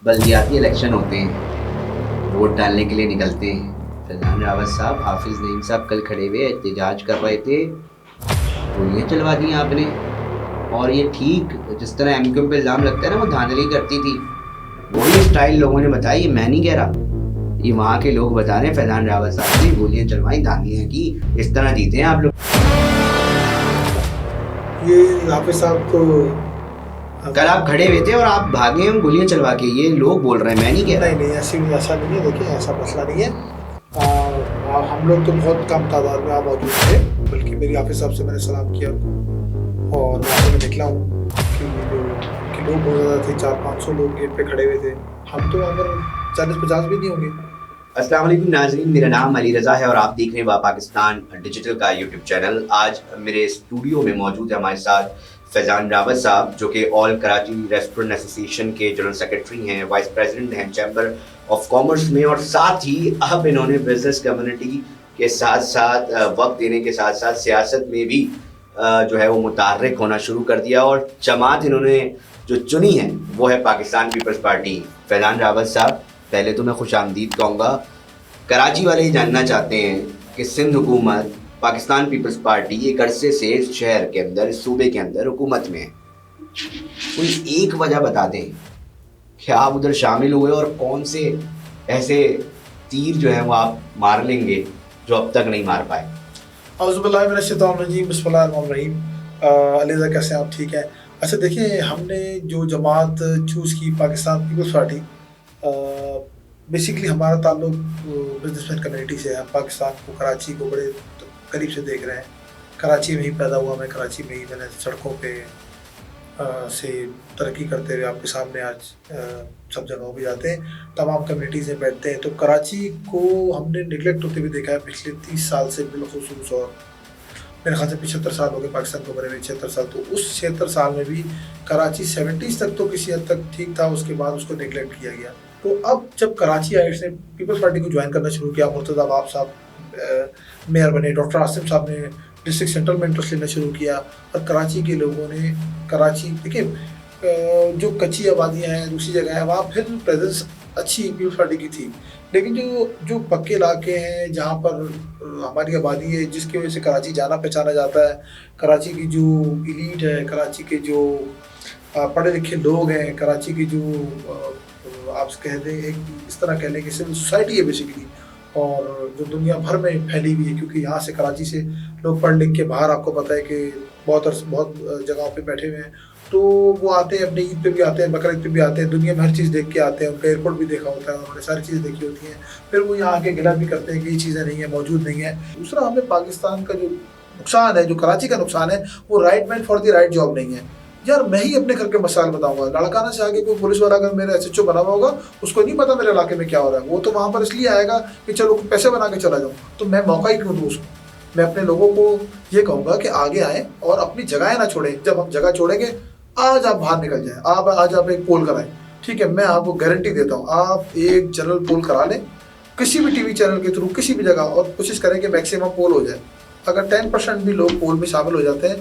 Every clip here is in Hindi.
बल्दियाती इलेक्शन होते हैं, वोट डालने के लिए निकलते हैं। फैज़ान रावत साहब, हाफिज़ नईम साहब कल खड़े हुए एहतजाज कर रहे थे, गोलियाँ चलवा दी आपने। और ये ठीक जिस तरह एमक्यूएम पे इल्ज़ाम लगता है ना, वो धांधली करती थी, वही स्टाइल लोगों ने बताया। ये मैं नहीं कह रहा, ये वहाँ के लोग बता रहे हैं। फैज़ान रावत साहब ने गोलियाँ चलवाई, धांधलियाँ की, इस तरह जीते हैं आप लोग। ये हाफिज साहब तो कल आप खड़े हुए थे और आप भागे हम गोलियां चलवा के, ये लोग बोल रहे हैं, मैं नहीं कह रहा। नहीं ऐसा नहीं है। देखिए, ऐसा मसला नहीं है। हम लोग तो बहुत कम तादाद में आप मौजूद थे, बल्कि मेरी हाफिज साहब से मैंने सलाम किया और वहाँ से मैं निकला हूँ कि लोग बहुत ज़्यादा थे, 400-500 लोग गेट पे खड़े हुए थे। हम तो अगर 40-50 भी नहीं होंगे। अस्सलाम वालेकुम नाज़रीन, मेरा नाम अली रज़ा है और आप देख रहे हैं पाकिस्तान डिजिटल का यूट्यूब चैनल। आज मेरे स्टूडियो में मौजूद है हमारे साथ फैज़ान रावत साहब, जो कि ऑल कराची रेस्टोरेंट एसोसिएशन के जनरल सेक्रेटरी हैं, वाइस प्रेसिडेंट हैं चैम्बर ऑफ कॉमर्स में, और साथ ही अब इन्होंने बिजनेस कम्युनिटी के साथ साथ वक्त देने के साथ साथ सियासत में भी जो है वो मुतहर्रिक होना शुरू कर दिया। और जमात इन्होंने जो चुनी है वो है पाकिस्तान पीपल्स पार्टी। फैज़ान रावत साहब, पहले तो मैं खुश आमदीद कहूँगा। कराची वाले ही जानना चाहते हैं कि सिंध हुकूमत, पाकिस्तान पीपल्स पार्टी एक अरसे से इस शहर के अंदर, इस सूबे के अंदर हुकूमत में है। कोई एक वजह बता दें कि आप उधर शामिल हुए और कौन से ऐसे तीर जो हैं वो आप मार लेंगे जो अब तक नहीं मार पाए। बिस्मिल्लाहिर्रहमानिर्रहीम। अलीज़ा, कैसे आप? ठीक है। अच्छा, देखिए, हमने जो जमात चूज़ की, पाकिस्तान पीपल्स पार्टी, बेसिकली हमारा ताल्लुक बिजनेसमैन कम्युनिटी से है। पाकिस्तान को, कराची को बड़े करीब से देख रहे हैं। कराची में ही पैदा हुआ मैं, कराची में ही मैंने सड़कों पे से तरक्की करते हुए आपके सामने आज सब जगहों पे जाते हैं, तमाम कम्युनिटीज़ में बैठते हैं। तो कराची को हमने निगलेक्ट होते हुए देखा है पिछले 30 साल से बिलखुसूस। और मेरे ख्याल से 75 साल हो गए पाकिस्तान को बने हुए, 76 साल। तो उस 76 साल में भी कराची 70s तक तो किसी हद तक ठीक था, उसके बाद उसको निगलेक्ट किया गया। तो अब जब कराची आइट्स ने पीपल्स पार्टी को ज्वाइन करना शुरू किया, मुर्तज़ा अब्बाब साहब मेयर बने, डॉक्टर आसिम साहब ने डिस्ट्रिक्ट सेंट्रल में इंटरेस्ट लेना शुरू किया, और कराची के लोगों ने, कराची देखिए जो कच्ची आबादियाँ हैं, दूसरी जगह है, वहाँ फिर प्रेजेंस अच्छी पीपल्स पार्टी की थी। लेकिन जो पक्के इलाके हैं जहाँ पर हमारी आबादी है, जिसकी वजह से कराची जाना पहचाना जाता है, कराची की जो इलीट है, कराची के जो पढ़े लिखे लोग हैं, कराची की जो आप कह दें, एक इस तरह कह लें कि सिविल सोसाइटी है बेसिकली, और जो दुनिया भर में फैली हुई है, क्योंकि यहाँ से, कराची से लोग पढ़ लिख के बाहर, आपको पता है कि बहुत जगहों पे बैठे हुए हैं। तो वो आते हैं, अपनी ईद पे भी आते हैं, बकरीद पे भी आते हैं, दुनिया में हर चीज़ देख के आते हैं। उनका एयरपोर्ट भी देखा होता है, उन्होंने सारी चीज़ें देखी होती हैं। फिर वो यहाँ आके गिला भी करते हैं कि ये चीज़ें नहीं है, मौजूद नहीं है। दूसरा, हमें पाकिस्तान का जो नुकसान है, जो कराची का नुकसान है, वो right man for the right job नहीं है। यार, मैं ही अपने घर के मसाइल बताऊंगा, लड़काना से आगे कोई पुलिस वाला अगर मेरा SHO बना हुआ होगा, उसको नहीं पता मेरे इलाके में क्या हो रहा है। वो तो वहाँ पर इसलिए आएगा कि चलो पैसे बना के चला जाऊँ। तो मैं मौका ही क्यों दूँ उसको? मैं अपने लोगों को ये कहूँगा कि आगे आएँ और अपनी जगहें ना छोड़ें। जब हम जगह छोड़ेंगे, आज आप बाहर निकल जाएँ, आज आप एक पोल कराएं, ठीक है? मैं आपको गारंटी देता हूँ, आप एक जनरल पोल करा लें किसी भी TV चैनल के थ्रू, किसी भी जगह, और कोशिश करें कि मैक्सिमम पोल हो जाए। अगर 10% भी लोग पोल में शामिल हो जाते हैं,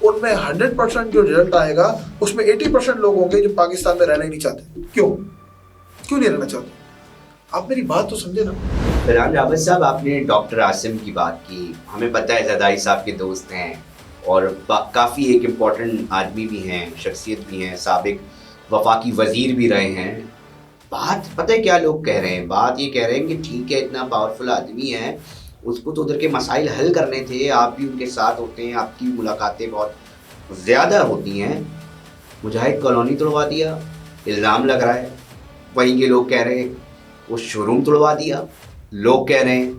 उनमें 100% जो रिजल्ट आएगा, उसमें 80% लोग होंगे जो पाकिस्तान में रहना ही नहीं चाहते। क्यों नहीं रहना चाहते? आप मेरी बात तो समझे ना। फैज़ान रावत साहब, आपने डॉक्टर आसिम की बात की, हमें पता है ज़रदारी साहब के दोस्त हैं और काफ़ी एक इम्पॉर्टेंट आदमी भी हैं, शख्सियत भी हैं, साबिक वफाकी वज़ीर भी रहे हैं। बात पता है क्या लोग कह रहे हैं? बात ये कह रहे हैं कि ठीक है, इतना पावरफुल आदमी है, उसको तो उधर के मसाइल हल करने थे, आप भी उनके साथ होते हैं, आपकी मुलाकातें बहुत ज़्यादा होती हैं, मुजाहिद कॉलोनी तोड़वा दिया, इल्ज़ाम लग रहा है। वहीं के लोग कह रहे हैं वो शोरूम तोड़वा दिया, लोग कह रहे हैं।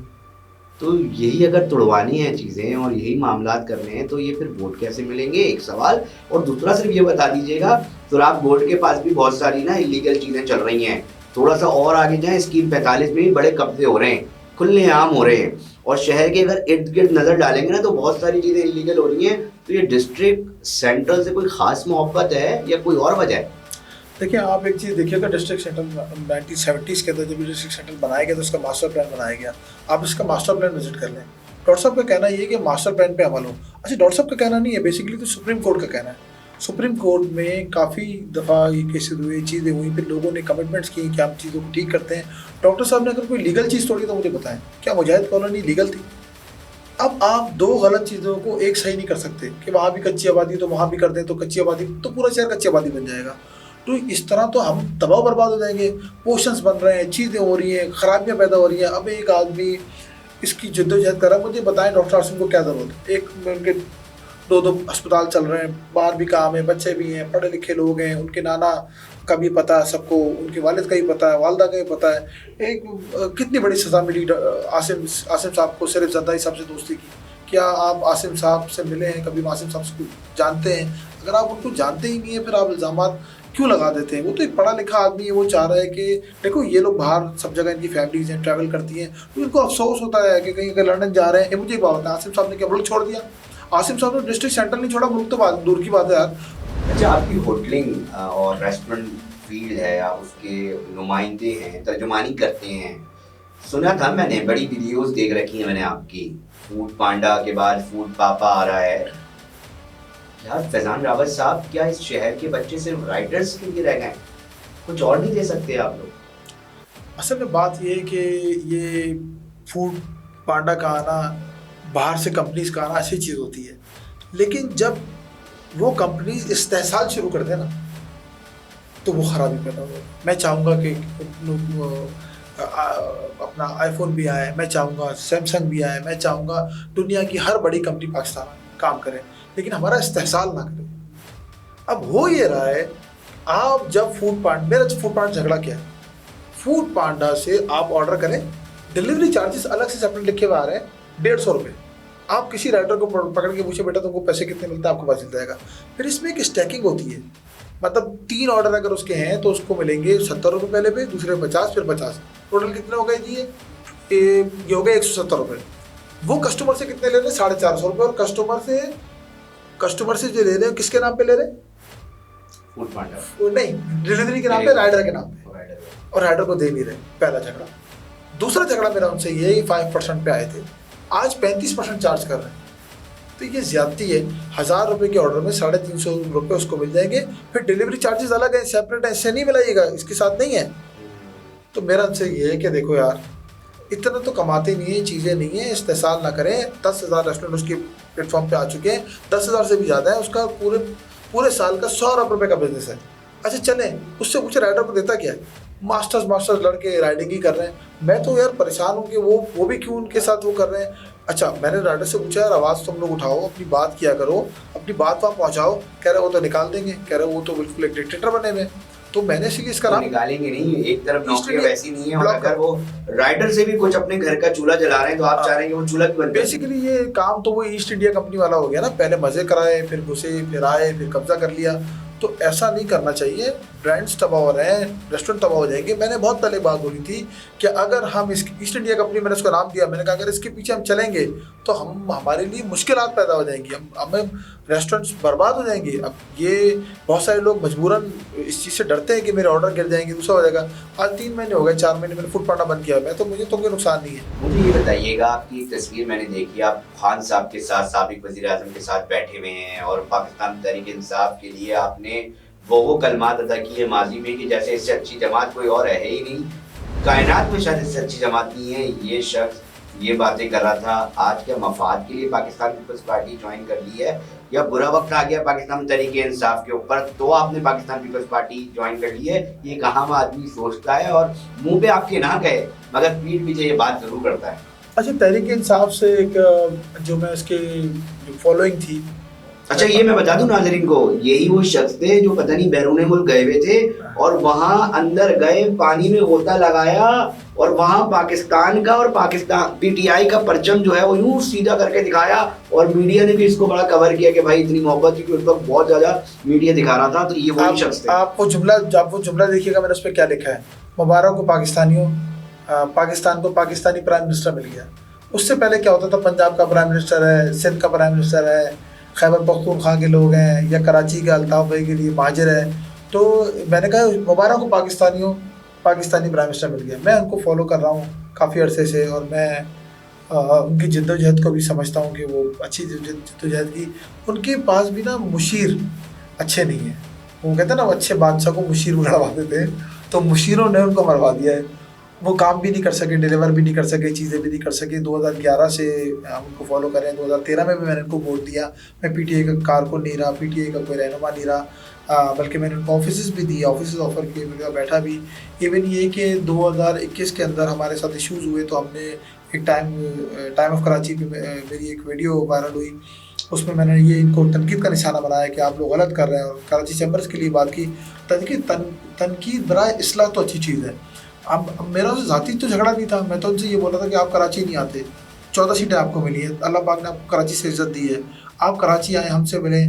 तो यही अगर तोड़वानी है चीज़ें और यही मामलात करने हैं, तो ये फिर वोट कैसे मिलेंगे? एक सवाल। और दूसरा, सिर्फ ये बता दीजिएगा, सुराग बोर्ड के पास भी बहुत सारी ना इलीगल चीज़ें चल रही हैं, थोड़ा सा और आगे जाएँ, स्कीम 45 में भी बड़े कब्जे हो रहे हैं, खुलेआम हो रहे हैं, और शहर के अगर इर्द गिर्द नज़र डालेंगे ना, तो बहुत सारी चीज़ें इलीगल हो रही हैं। तो ये डिस्ट्रिक्ट सेंट्रल से कोई ख़ास मोहब्बत है या कोई और वजह है? देखिए, आप एक चीज़ देखिएगा, डिस्ट्रिक्ट सेंट्रल 1970s के अंदर जब डिस्ट्रिक्ट सेंट्रल बनाया गया, तो उसका मास्टर प्लान बनाया गया। आप इसका मास्टर प्लान विजिट कर लें। डॉक्टर साहब का कहना ये है कि मास्टर प्लान पे अमल हो। अच्छा, डॉक्टर साहब का कहना नहीं है, बेसिकली तो सुप्रीम कोर्ट का कहना है। सुप्रीम कोर्ट में काफ़ी दफ़ा ये केसेस हुए, चीज़ें हुई, फिर लोगों ने कमिटमेंट्स किए कि हम चीज़ों को ठीक करते हैं। डॉक्टर साहब ने अगर कोई लीगल चीज़ तोड़ी तो मुझे बताएं, क्या मुजाहिद कॉलोनी लीगल थी? अब आप दो गलत चीज़ों को एक सही नहीं कर सकते कि वहाँ भी कच्ची आबादी तो वहाँ भी कर दें, तो कच्ची आबादी तो पूरा शहर कच्ची आबादी बन जाएगा। तो इस तरह तो हम तबाह बर्बाद हो जाएंगे। पोर्शंस बन रहे हैं, चीज़ें हो रही हैं, खराबियाँ पैदा हो रही हैं। अब एक आदमी इसकी जद्दोजहद कर रहा है, मुझे बताएं डॉक्टर आसिम को क्या ज़रूरत है? एक उनके दो दो अस्पताल चल रहे हैं, बाहर भी काम है, बच्चे भी हैं, पढ़े लिखे लोग हैं, उनके नाना का भी पता है सबको, उनके वालिद का भी पता है, वालदा का भी पता है। एक कितनी बड़ी सज़ा मिली आसिम साहब को सिर्फ जरदारी साहब से दोस्ती की। क्या आप आसिम साहब से मिले हैं कभी? आसिम साहब से जानते हैं? अगर आप उनको जानते ही नहीं है फिर आप इल्ज़ामात क्यों लगा देते हैं? वो तो एक पढ़ा लिखा आदमी है, वो चाह रहा है कि देखो ये लोग बाहर सब जगह इनकी फैमिलीज हैं, ट्रैवल करती हैं, तो इनको अफसोस होता है कि कहीं अगर लंदन जा रहे हैं। ये मुझे एक बात है, आसिम साहब ने क्या मुल्क छोड़ दिया? आसिम साहब ने डिस्ट्रिक्ट सेंटर नहीं छोड़ा, मुल्क तो बात दूर की बात है यार। अच्छा, आपकी होटलिंग और रेस्टोरेंट फील्ड है, आप उसके नुमाइंदे हैं, तर्जुमानी करते हैं। सुना था मैंने, बड़ी वीडियोस देख रखी हैं मैंने आपकी। फूड पांडा के बाद फूड पापा आ रहा है। यार फैजान रावत साहब, क्या इस शहर के बच्चे सिर्फ राइडर्स के लिए रह गए? कुछ और नहीं दे सकते आप लोग? असल में बात ये है कि ये फूड पांडा का आना, बाहर से कंपनीज का आना अच्छी चीज़ होती है, लेकिन जब वो कंपनीज इस्तेहसाल शुरू कर देना तो वो ख़राबी पैदा हो। मैं चाहूँगा कि अपना आईफोन भी आए, मैं चाहूँगा सैमसंग भी आए, मैं चाहूँगा दुनिया की हर बड़ी कंपनी पाकिस्तान में काम करे, लेकिन हमारा इस्तेहसाल ना करे। अब हो ये रहा है, आप जब मेरा फूड पांडा झगड़ा क्या है, फूड पांडा से आप ऑर्डर करें, डिलीवरी चार्जेस अलग से सेपरेट लिखे हुए आ रहे हैं, 150 रुपये। आप किसी राइडर को पकड़ के पूछे बेटा तुमको पैसे कितने मिलते हैं, आपको पता चल जाएगा। फिर इसमें एक स्टैकिंग होती है, मतलब 3 ऑर्डर अगर उसके हैं तो उसको मिलेंगे 70 रुपये पहले पे, दूसरे 50, फिर 50, टोटल कितने हो गए जी? ये हो गए 170 रुपये। वो कस्टमर से कितने ले रहे हैं? 450 रुपये। और कस्टमर से जो ले रहे हैं किसके नाम पे ले रहे हैं? फूड पांडा नहीं, डिलीवरी के नाम पे, राइडर के नाम पे, और राइडर को दे नहीं रहे। पहला झगड़ा। दूसरा झगड़ा मेरा उनसे ये 5% पे आए थे, आज 35% चार्ज कर रहे हैं, तो ये ज्यादती है। 1000 रुपये के ऑर्डर में 350 रुपये उसको मिल जाएंगे, फिर डिलीवरी चार्जेस अलग है, सेपरेट है, इससे नहीं मिलाइएगा, इसके साथ नहीं है। तो मेरा उनसे ये है कि देखो यार, इतना तो कमाते नहीं है, चीज़ें नहीं है, इस्तेसाल ना करें। 10,000 रेस्टोरेंट उसके प्लेटफॉर्म पे आ चुके हैं, 10,000 से भी ज़्यादा है, उसका पूरे साल का 100 अरब रुपये का बिजनेस है। अच्छा चले, उससे पूछे राइडर को देता क्या है? मास्टर्स लड़के राइडिंग ही कर रहे हैं। मैं तो यार परेशान हूँ कि वो भी क्यों उनके साथ वो कर रहे हैं। अच्छा, मैंने राइडर से पूछा यार आवाज़ तुम लोग उठाओ, अपनी बात किया करो, अपनी बात वहाँ पहुँचाओ। कह रहे वो तो निकाल देंगे, कह रहे वो तो बिल्कुल एक डिक्टेटर बने हुए। तो मैंने इसीलिए इसका नाम निकालेंगे नहीं, एक तरफ नौकरी वैसी नहीं है, और अगर वो राइडर से भी कुछ अपने घर का चूल्हा जला रहे हैं तो आप चाह रहे हैं कि वो चूल्हा क्यों बंद? बेसिकली ये काम तो वो ईस्ट इंडिया कंपनी वाला हो गया ना, पहले मजे कराए, फिर घुसे, फिर आए, फिर कब्जा कर लिया। तो ऐसा नहीं करना चाहिए, ब्रांड्स तबाह हो रहे हैं, रेस्टोरेंट तबाह हो जाएंगे। मैंने बहुत पहले बात बोली थी कि अगर हम इस ईस्ट इंडिया कंपनी, मैंने उसका नाम दिया, मैंने कहा अगर इसके पीछे हम चलेंगे तो हमारे लिए मुश्किलात पैदा हो जाएंगी, हमें रेस्टोरेंट्स बर्बाद हो जाएंगे। अब ये बहुत सारे लोग मजबूरन इस चीज़ से डरते हैं कि मेरे ऑर्डर गिर जाएंगे, दूसरा हो जाएगा। आज 3 महीने हो गए, 4 महीने मैंने फूड पांडा बंद किया, मैं तो मुझे तो कोई नुकसान नहीं है। मुझे ये बताइएगा, आपकी एक तस्वीर मैंने देखी, आप खान साहब के साथ, साबिक वज़ीर आज़म के साथ बैठे हुए हैं, और पाकिस्तान तहरीक इंसाफ के लिए आपने वो कलमात अदा की है माजी में कि जैसे इससे अच्छी जमात कोई और है ही नहीं, कायनात में शायद इससे अच्छी जमात नहीं है। ये शख्स ये बातें कर रहा था, आज क्या मफाद के लिए पाकिस्तान पीपल्स पार्टी ज्वाइन कर ली है, या बुरा वक्त आ गया पाकिस्तान तहरीक इंसाफ के ऊपर तो आपने पाकिस्तान पीपल्स पार्टी ज्वाइन कर ली है? ये कहाँ आदमी सोचता है, और मुंह पे आपके ना कहे मगर पीठ पीछे ये बात जरूर करता है। अच्छा, तहरीक इंसाफ से एक जो मैं इसकी फॉलोइंग थी। अच्छा, ये मैं बता दूं नाज़रीन को, यही वो शख्स थे जो पता नहीं बैरून मुल्क गए हुए थे, और वहां अंदर गए, पानी में गोता लगाया, और वहां पाकिस्तान का और पाकिस्तान पीटीआई का परचम जो है वो यूं सीधा करके दिखाया, और मीडिया ने भी इसको बड़ा कवर किया कि भाई इतनी मोहब्बत थी कि उस वक्त बहुत ज्यादा मीडिया दिखा रहा था। तो ये वही शख्स थे। आप वो जुमला देखिएगा, मैंने उस पर क्या लिखा है, मुबारक को पाकिस्तानियों, पाकिस्तान को पाकिस्तानी प्राइम मिनिस्टर मिल गया। उससे पहले क्या होता था, पंजाब का प्राइम मिनिस्टर है, सिंध का प्राइम मिनिस्टर है, खैबर पख्तूनख्वा के लोग हैं, या कराची के अल्ताफ़ भाई के लिए महाजिर है। तो मैंने कहा मुबारक को पाकिस्तानियों, पाकिस्तानी प्राइम मिनिस्टर मिल गया। मैं उनको फॉलो कर रहा हूँ काफ़ी अरसे से, और मैं उनकी जद्दोजहद को भी समझता हूँ कि वो अच्छी जद्दोजहद की। उनके पास भी ना मुशीर अच्छे नहीं हैं। वो कहते हैं ना, अच्छे बादशाह को मुशीर उड़ाते थे, तो मुशीरों ने उनको मरवा दिया है। वो काम भी नहीं कर सके, डिलीवर भी नहीं कर सके, चीज़ें भी नहीं कर सके। 2011 से हम उनको फॉलो करें, 2013 में भी मैंने उनको वोट दिया। मैं पीटीआई का कारकुन नहीं रहा, पीटीआई का कोई रहनुमा नहीं रहा, बल्कि मैंने उनको ऑफिस भी दिए, ऑफिस ऑफर किए, मेरे साथ बैठा भी। इवन ये कि 2021 के अंदर हमारे साथ इश्यूज़ हुए, तो हमने एक टाइम ऑफ कराची पे मेरी एक वीडियो वायरल हुई, उसमें मैंने ये इनको तनकीद का निशाना बनाया कि आप लोग गलत कर रहे हैं, और कराची चैम्बर्स के लिए बात की। तनकीद बराए इस्लाह तो अच्छी चीज़ है। अब मेरा उनसे ज़ाती तो झगड़ा नहीं था, मैं तो उनसे ये बोला था कि आप कराची नहीं आते, 14 सीटें आपको मिली है, अल्लाह पाक ने आपको कराची से इज्जत दी है, आप कराची आए, हमसे मिले।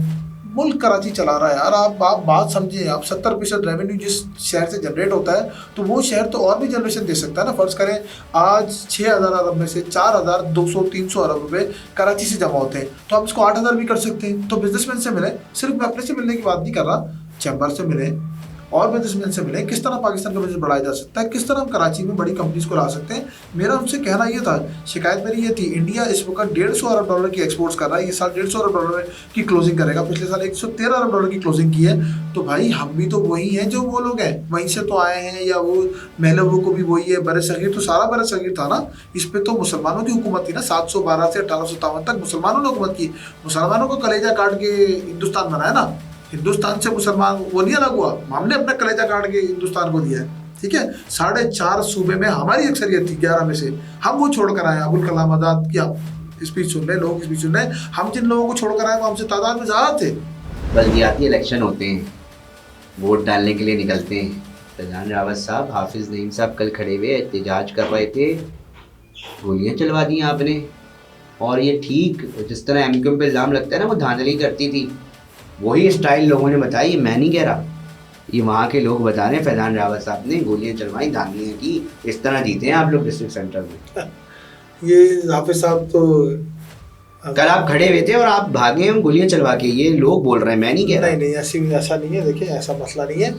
मुल्क कराची चला रहा है यार, आप बात समझिए। आप 70% रेवेन्यू जिस शहर से जनरेट होता है, तो वो शहर तो और भी जनरेशन दे सकता है ना। फ़र्ज़ करें आज 6,000 अरब में से 4,200-300 अरब रुपए कराची से जमा होते हैं, तो आप इसको 8,000 भी कर सकते हैं। तो बिजनेसमैन से मिले, सिर्फ मैं अपने से मिलने की बात नहीं कर रहा, चैम्बर से मिले और बिजनेसमैन से मिले। किस तरह पाकिस्तान का बिजनेस बढ़ाया जा सकता है, किस तरह हम कराची में बड़ी कंपनीज को ला सकते हैं। मेरा उनसे कहना ये था, शिकायत मेरी ये थी, इंडिया इस वक्त $150 अरब की एक्सपोर्ट्स कर रहा है, ये साल $150 अरब की क्लोजिंग करेगा, पिछले साल $113 अरब की क्लोजिंग की है। तो भाई हम भी तो वही हैं जो वो लोग हैं, वहीं से तो आए हैं, या वो महलों को भी वही है। बर सगीर तो सारा बर सगीर था ना, इस पर तो मुसलमानों की हुकूमत थी ना। 712 से 1857 तक मुसलमानों ने हुकूमत की, मुसलमानों को कलेजा काट के हिंदुस्तान बनाया ना। हिंदुस्तान से मुसलमान वो नहीं अलग हुआ, हमने अपना कलेजा काट के हिंदुस्तान को दिया है, ठीक है। 4.5 सूबे में हमारी अक्सरियत थी, 11 में से हम वो छोड़ कर आए। अबुल कलाम आज़ाद की आप स्पीच सुन रहे, लोग स्पीच सुन रहे, हम जिन लोगों को छोड़ कर आए वो हमसे तादाद में ज़्यादा थे। बल्दियाती इलेक्शन होते हैं, वोट डालने के लिए निकलते हैं। फैज़ान रावत साहब, हाफिज़ नईम साहब कल खड़े हुए एहतजाज कर रहे थे, गोलियां चलवा दी आपने। और ये ठीक जिस तरह एमक्यूएम पे इल्ज़ाम लगता है ना, वो धांधली करती थी, वही स्टाइल लोगों ने बताई। मैं नहीं कह रहा, ये वहाँ के लोग बता रहे हैं। फैज़ान रावत साहब ने गोलियां चलवाई, धांधलियाँ की, इस तरह जीते हैं आप लोग डिस्ट्रिक्ट सेंटर में। ये हाफिज साहब तो कल आप खड़े हुए थे और आप भागे हैं गोलियां चलवा के, ये लोग बोल रहे हैं, मैं नहीं कह रहा। नहीं, ऐसा नहीं है। देखिए, ऐसा मसला नहीं है।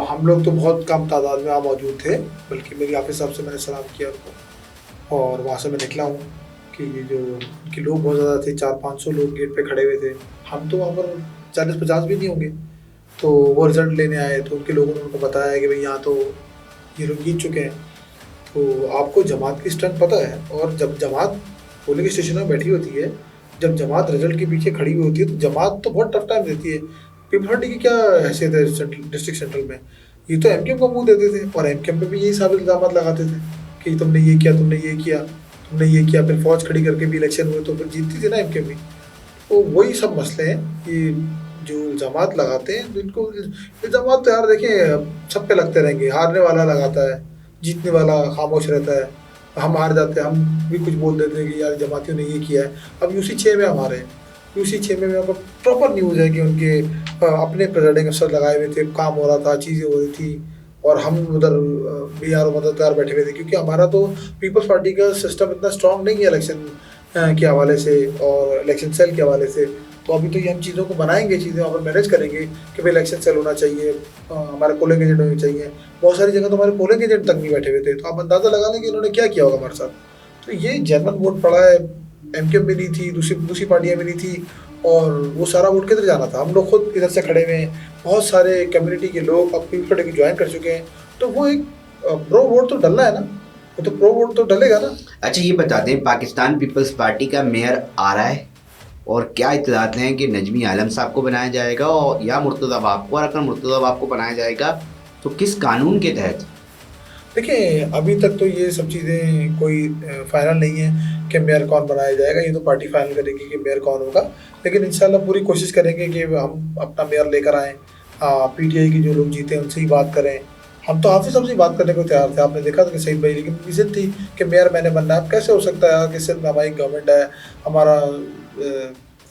हम लोग तो बहुत कम तादाद में वहाँ मौजूद थे, बल्कि मेरी हाफिज साहब से मैंने सलाम किया उनको, और वहाँ से मैं निकला हूँ कि ये जो कि लोग बहुत ज़्यादा थे, 400-500 लोग गेट पे खड़े हुए थे। हम तो वहाँ पर 40-50 भी नहीं होंगे। तो वो रिज़ल्ट लेने आए, तो उनके लोगों ने उनको बताया कि भाई यहाँ तो ये लोग जीत चुके हैं। तो आपको जमात की स्ट्रेंथ पता है, और जब जमात पोलिंग स्टेशन में बैठी होती है, जब जमात रिजल्ट के पीछे खड़ी हुई होती है, तो जमात तो बहुत टफ टाइम देती है। पीपल पार्टी की क्या हैसियत है डिस्ट्रिक्ट सेंट्रल में, ये तो एमक्यूएम को मुँह देते थे, और एमक्यूएम पे भी यही साबित इल्ज़ाम लगाते थे कि तुमने ये किया, तुमने ये किया, तुमने ये किया। फिर फौज खड़ी करके भी इलेक्शन हुए, तो फिर जीतती थी ना एमक्यूएम भी। तो वही सब मसले हैं कि जो इल्ज़ामात लगाते हैं, इनको इल्ज़ामात तो यार देखें सब पे लगते रहेंगे। हारने वाला लगाता है, जीतने वाला खामोश रहता है। हम हार जाते हैं, हम भी कुछ बोल देते हैं कि यार जमातियों ने ये किया है। अब यूसी 6 में हम हारे, यूसी 6 में यहाँ पर प्रॉपर न्यूज़ है कि उनके अपने प्रेसिडेंट अफसर लगाए हुए थे, काम हो रहा था, चीज़ें हो रही थी, और हम उधर बीआर मददगार बैठे हुए थे। क्योंकि हमारा तो पीपल्स पार्टी का सिस्टम इतना स्ट्रांग नहीं है इलेक्शन के हवाले से और इलेक्शन सेल के हवाले से। तो अभी तो ये हम चीज़ों को बनाएंगे, चीज़ें वहाँ पर मैनेज करेंगे कि भाई इलेक्शन सेल होना चाहिए, हमारे पोलिंग एजेंट होने चाहिए। बहुत सारी जगह तो हमारे पोलिंग एजेंट तक नहीं बैठे हुए थे, तो आप अंदाज़ा लगा लें कि इन्होंने क्या किया होगा हमारे साथ। तो ये जनरल वोट पड़ा है, एमक्यूएम भी नहीं थी, दूसरी पार्टियाँ भी नहीं थी, और वो सारा वोट किधर जाना था। हम लोग खुद इधर से खड़े हुए हैं, बहुत सारे कम्युनिटी के लोग अब पीपल पार्टी ज्वाइन कर चुके हैं। तो वो एक प्रो वोट तो डलना है ना, वो तो प्रो वोट तो डलेगा ना। अच्छा, ये बता दें, पाकिस्तान पीपल्स पार्टी का मेयर आ रहा है, और क्या इत्तलात हैं कि नजमी आलम साहब को बनाया जाएगा और या मुर्तज़ा बाप को, और अगर मुर्तज़ा बाप को बनाया जाएगा तो किस कानून के तहत? देखिए, अभी तक तो ये सब चीज़ें कोई फाइनल नहीं है कि मेयर कौन बनाया जाएगा, ये तो पार्टी फाइनल करेगी कि मेयर कौन होगा। लेकिन इंशाल्लाह पूरी कोशिश करेंगे कि हम अपना मेयर लेकर आएँ, पीटीआई की जो लोग जीते हैं उनसे ही बात करें। हम तो हाफिज़ साहब से बात करने को तैयार थे, आपने देखा था कि सईद भाई, लेकिन रीज़न थी कि मेयर मैंने बनना है। अब कैसे हो सकता है यार कि सिर्फ हमारी गवर्नमेंट है, हमारा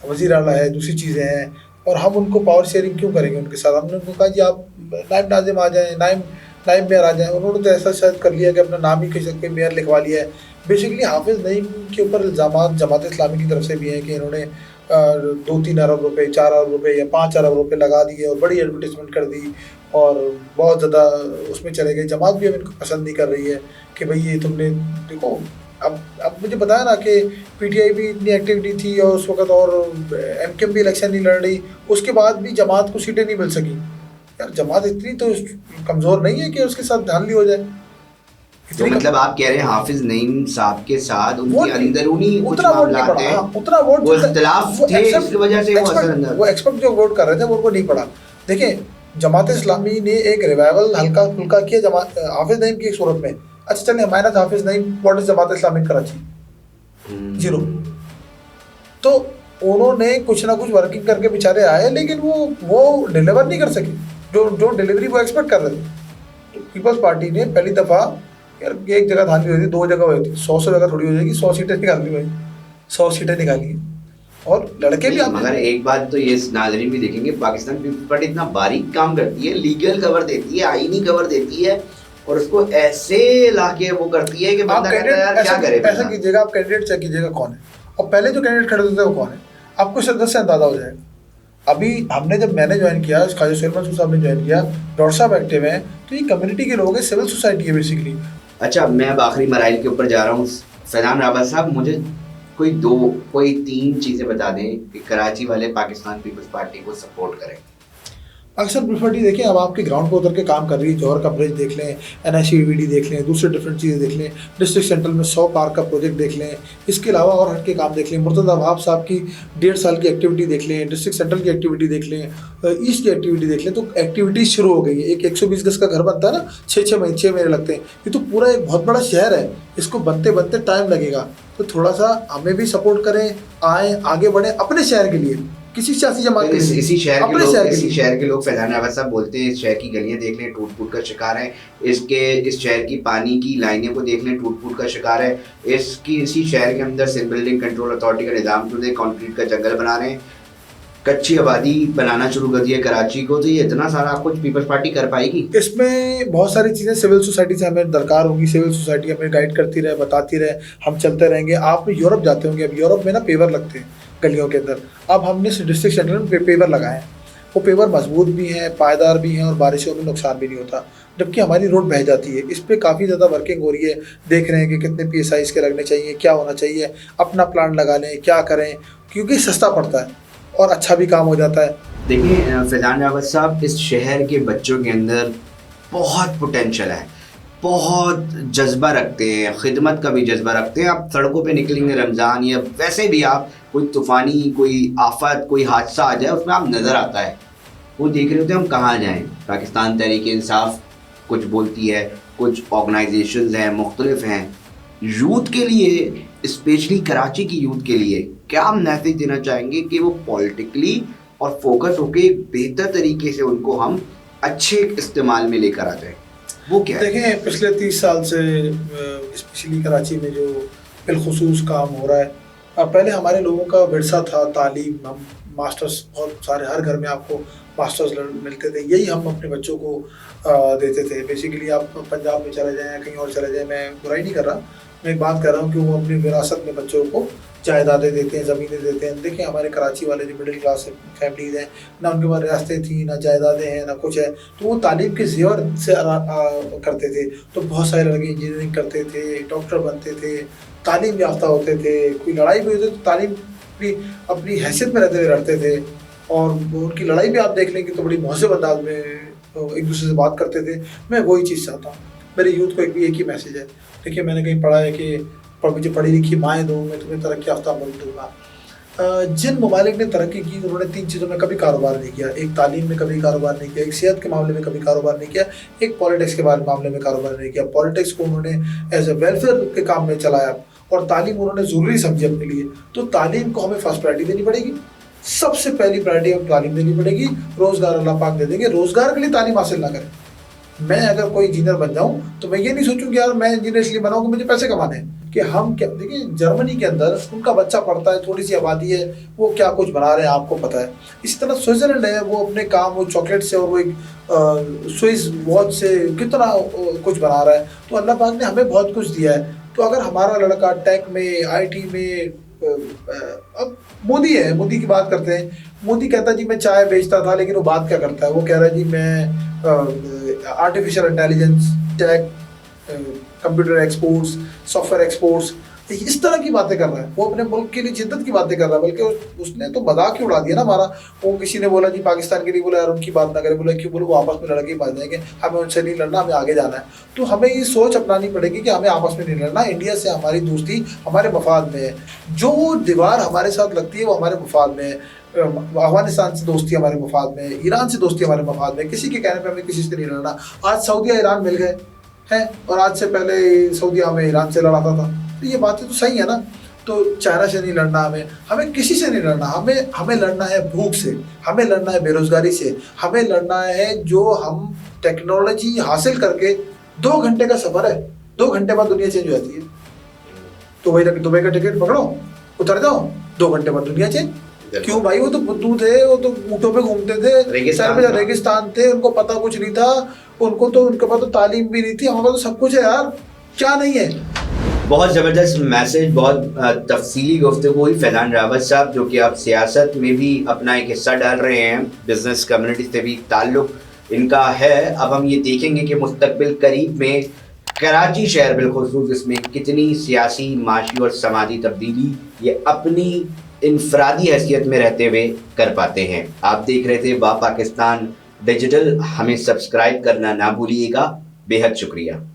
वज़ीर आला है, दूसरी चीज़ें हैं, और हम उनको पावर शेयरिंग क्यों करेंगे उनके साथ। हमने उनको कहा जी आप नायब नाज़िम आ जाएँ, नायब मेयर आ जाएँ। उन्होंने तो ऐसा शायद कर लिया कि अपना नाम ही किसी मेयर लिखवा लिया है। बेसिकली हाफिज़ नईम के ऊपर इल्ज़ामात जमात इस्लामी की तरफ से भी हैं कि इन्होंने 2-3 अरब रुपए, 4 अरब रुपए या 5 अरब रुपए लगा दिए और बड़ी एडवर्टाइजमेंट कर दी, और बहुत ज़्यादा उसमें चले गए। जमात भी अब इनको पसंद नहीं कर रही है कि भाई ये तुमने देखो, अब मुझे बताया ना कि पीटीआई भी इतनी एक्टिविटी थी और उस वक्त, और एमकेएम भी इलेक्शन नहीं लड़ रही, उसके बाद भी जमात को सीटें नहीं मिल सकी। यार जमात इतनी तो कमज़ोर नहीं है कि उसके साथ धांधली हो जाए। तो मतलब आप कह रहे हैं हाफिज नईम साहब के साथ उनकी अंदरूनी कुछ उतना वोट नहीं मामलात पड़ा, हैं, हाँ, उतना वोट वो इख्तिलाफ थे, इसकी वजह से वो असर वो एक्सपर्ट जो वोट कर रहे थे वो उनको नहीं पड़ा। देखिए जमात इस्लामी ने एक रिवाइवल हल्का फुल्का किया जमात हाफिज नईम की सूरत में। अच्छा चलिए minus Hafiz Naeem, what is Jamaat Islami Karachi, zero. तो उन्होंने कुछ ना कुछ वर्किंग करके बेचारे आए, लेकिन वो डिलीवर नहीं कर सके जो डिलीवरी वो एक्सपेक्ट कर रहे थे। तो पीपल्स पार्टी ने पहली दफ़ा, यार एक जगह धांधली हुई थी, 2 जगह हुई थी, 100 जगह थोड़ी हो जाएगी, 100 सीटें निकाली भाई, 100 सीटें निकाली। और लड़के भी मगर एक बात तो ये नाज़रीन भी देखेंगे, पाकिस्तान पीपल्स पार्टी इतना बारीक काम करती है, लीगल कवर देती है, आईनी कवर देती है, और उसको ऐसे लाके वो करती है कि बंदा कहता है यार क्या करे। ऐसा कीजिएगा, आप कैंडिडेट चेक कीजिएगा कौन है, और पहले जो कैंडिडेट खड़े होते थे वो कौन है, आपको सिर्फ से अंदाजा हो जाएगा। अभी मैंने ज्वाइन किया, ख्वाजा सुहेल मंसूर साहब ने ज्वाइन किया, डॉक्टर साहब एक्टिव हैं, तो ये कम्युनिटी के लोग हैं, सिविल सोसाइटी है बेसिकली। अच्छा, मैं अब आखिरी मराइल के ऊपर जा रहा हूँ। फैजान रावत साहब, मुझे कोई 3 चीज़ें बता दें कि कराची वाले पाकिस्तान पीपल्स पार्टी को सपोर्ट करें। अक्सर प्रिफर्टी देखिए, अब आपके ग्राउंड पर उतर के काम कर रही है, जौहर का ब्रिज देख लें, NICVD देख लें, दूसरे डिफरेंट चीज़ें देख लें, डिस्ट्रिक्ट सेंट्रल में 100 पार्क का प्रोजेक्ट देख लें, इसके अलावा और हट के काम देख लें, मुर्तज़ा वहाब साहब की 1.5 साल की एक्टिविटी देख लें, डिस्ट्रिक्ट सेंट्रल की एक्टिविटी देख लें, ईस्ट की एक्टिविटी देख लें, तो एक्टिविटी शुरू हो गई है। एक 120 गज का घर बनता है ना, 6 महीने लगते हैं, ये तो पूरा एक बहुत बड़ा शहर है, इसको बनते बनते टाइम लगेगा। तो थोड़ा सा हमें भी सपोर्ट करें, आए आगे बढ़े अपने शहर के लिए, किसी सियासी जमात के लिए, इसी शहर के लोग फैजान रावत साहब बोलते हैं, इस शहर की गलियां देख लें, टूट फूट का शिकार है, इस शहर की पानी की लाइनें को देख लें, टूट फूट का शिकार है, इसी शहर के अंदर सिंध बिल्डिंग कंट्रोल अथॉरिटी का निज़ाम टूटे, कंक्रीट का जंगल बना रहे हैं, कच्ची आबादी बनाना शुरू कर दिया कराची को। तो ये इतना सारा कुछ पीपल्स पार्टी कर पाएगी? इसमें बहुत सारी चीज़ें सिविल सोसाइटी से हमें दरकार होगी, सिविल सोसाइटी हमें गाइड करती रहे, बताती रहे, हम चलते रहेंगे। आप यूरोप जाते होंगे, अब यूरोप में ना पेवर लगते हैं गलियों के अंदर, अब हमने डिस्ट्रिक्ट सेंटर में पेवर लगाए हैं, वो पेवर मजबूत भी हैं, पायदार भी हैं, और बारिशों में नुकसान भी नहीं होता, जबकि हमारी रोड बह जाती है। इस पर काफ़ी ज़्यादा वर्किंग हो रही है, देख रहे हैं कि कितने PSI इसके लगने चाहिए, क्या होना चाहिए, अपना प्लान लगा लें, क्या करें, क्योंकि सस्ता पड़ता है और अच्छा भी काम हो जाता है। देखिए फैजान रावत साहब, इस शहर के बच्चों के अंदर बहुत पोटेंशियल है, बहुत जज्बा रखते हैं, खिदमत का भी जज्बा रखते हैं। आप सड़कों पे निकलेंगे रमज़ान या वैसे भी, आप कोई तूफ़ानी कोई आफत कोई हादसा आ जाए, उसमें आप नज़र आता है, वो देख रहे होते हैं हम कहाँ जाएं। पाकिस्तान तहरीक इंसाफ कुछ बोलती है, कुछ ऑर्गेनाइजेशंस हैं, मुख्तलिफ हैं। यूथ के लिए, स्पेशली कराची की यूथ के लिए क्या हम मैसेज देना चाहेंगे कि वो पॉलिटिकली और फोकस होकर एक बेहतर तरीके से उनको हम अच्छे इस्तेमाल में लेकर आ जाए, वो क्या है? देखें, पिछले 30 साल से स्पेशली कराची में जो बिलखुसूस काम हो रहा है, पहले हमारे लोगों का विरसा था तालीम, हम मास्टर्स बहुत सारे, हर घर में आपको मास्टर्स मिलते थे, यही हम अपने बच्चों को देते थे। बेसिकली आप पंजाब में चले जाएँ, कहीं और चले जाएँ, मैं बुराई नहीं कर रहा, मैं एक बात कर रहा हूँ कि वो अपनी विरासत में बच्चों को जायदादें देते हैं, ज़मीनें देते हैं। देखिए हमारे कराची वाले जो मिडिल क्लास फैमिलीज़ हैं, ना उनके पास रियासतें थी, ना जायदादें हैं, ना कुछ है, तो वो तालीम के ज़ेवर से करते थे। तो बहुत सारे लड़के इंजीनियरिंग करते थे, डॉक्टर बनते थे, तालीम याफ्ता होते थे, कोई लड़ाई भी होती तो तालीम भी अपनी हैसियत में रहते हुए लड़ते थे, और उनकी लड़ाई भी आप देख लेंगे तो बड़ी महज़ब अंदाज में एक दूसरे से बात करते थे। मैं वही चीज़ चाहता हूँ, मेरे यूथ को एक ही मैसेज है। देखिए मैंने कहीं पढ़ा है कि मुझे पढ़ी लिखी माएँ दो, मैं तुम्हें तरक्की याफ्ता मुल्क दूँगा। जिन ममालिक ने तरक्की की, उन्होंने 3 चीज़ों में कभी कारोबार नहीं किया। एक तालीम में कभी कारोबार नहीं किया, एक सेहत के मामले में कभी कारोबार नहीं किया, एक पॉलिटिक्स के मामले में कारोबार नहीं किया। पॉलिटिक्स को उन्होंने एज ए वेलफेयर के काम में चलाया, और तालीम उन्होंने ज़रूरी समझी अपने लिए। तो तालीम को हमें फर्स्ट प्रायोरिटी देनी पड़ेगी, सबसे पहली प्रायोरिटी हमें तालीम देनी पड़ेगी। रोज़गार अल्लाह पाक दे देंगे, रोज़गार के लिए तालीम हासिल ना करें। मैं अगर कोई इंजीनियर बन जाऊं तो मैं ये नहीं सोचूं कि यार मैं इंजीनियर इसलिए बनाऊं कि मुझे पैसे कमाने हैं, कि हम क्या, देखिए जर्मनी के अंदर उनका बच्चा पढ़ता है, थोड़ी सी आबादी है, वो क्या कुछ बना रहे हैं आपको पता है। इसी तरह स्विट्जरलैंड है, वो अपने काम, वो चॉकलेट से और वो एक स्विस वॉच से कितना कुछ बना रहा है। तो अल्लाह पाक ने हमें बहुत कुछ दिया है। तो अगर हमारा लड़का टेक में, IT में, अब मोदी है, मोदी की बात करते हैं, मोदी कहता है जी मैं चाय बेचता था, लेकिन वो बात क्या करता है, वो कह रहा है जी मैं artificial intelligence, tech, computer exports, software exports, इस तरह की बातें कर रहा है, वो अपने मुल्क के लिए जिद्दत की बातें कर रहा है, बल्कि उसने तो मजाक ही उड़ा दिया ना हमारा। वो किसी ने बोला जी पाकिस्तान के लिए, बोला यार उनकी बात ना करें, बोला क्यों, बोले वो आपस में लड़ के मार जाएंगे, हमें उनसे नहीं लड़ना, हमें आगे जाना है। तो हमें ये सोच अपनानी पड़ेगी कि हमें आपस में नहीं लड़ना, इंडिया से हमारी दोस्ती हमारे मफाद में है, जो दीवार हमारे साथ लगती है वो हमारे मफाद में है, अफगानिस्तान से दोस्ती हमारे मफाद में है, ईरान से दोस्ती हमारे मफाद में, किसी के कहने पे हमें किसी से नहीं लड़ना। आज सऊदीया ईरान मिल गए हैं, और आज से पहले सऊदीया हमें ईरान से लड़ाता था, तो ये बातें तो सही है ना। तो चाइना से नहीं लड़ना, हमें किसी से नहीं लड़ना, हमें लड़ना है भूख से, हमें लड़ना है बेरोजगारी से, हमें लड़ना है जो हम टेक्नोलॉजी हासिल करके 2 घंटे का सफर है, 2 घंटे बाद दुनिया चेंज हो जाती है। तो वही दुबई का टिकट पकड़ो, उतर जाओ, 2 घंटे बाद दुनिया चेंज। क्यों भाई, वो तो बुद्धू थे, वो तो ऊँटों पे घूमते थे, रेगिस्तान थे, उनको पता कुछ नहीं था, उनके पास तो तालीम भी नहीं थी, हमारे पास तो सब कुछ है यार, क्या नहीं है। बहुत ज़बरदस्त मैसेज, बहुत तफसीली गुफ्तगू हुई फैज़ान रावत साहब, जो कि आप सियासत में भी अपना एक हिस्सा डाल रहे हैं, बिज़नेस कम्युनिटी से भी ताल्लुक़ इनका है। अब हम ये देखेंगे कि मुस्तक़बिल करीब में कराची शहर बिलखुसूस इसमें कितनी सियासी, माशी और समाजी तब्दीली ये अपनी इनफरादी हैसियत में रहते हुए कर पाते हैं। आप देख रहे थे वाह पाकिस्तान डिजिटल, हमें सब्सक्राइब करना ना भूलिएगा। बेहद शुक्रिया।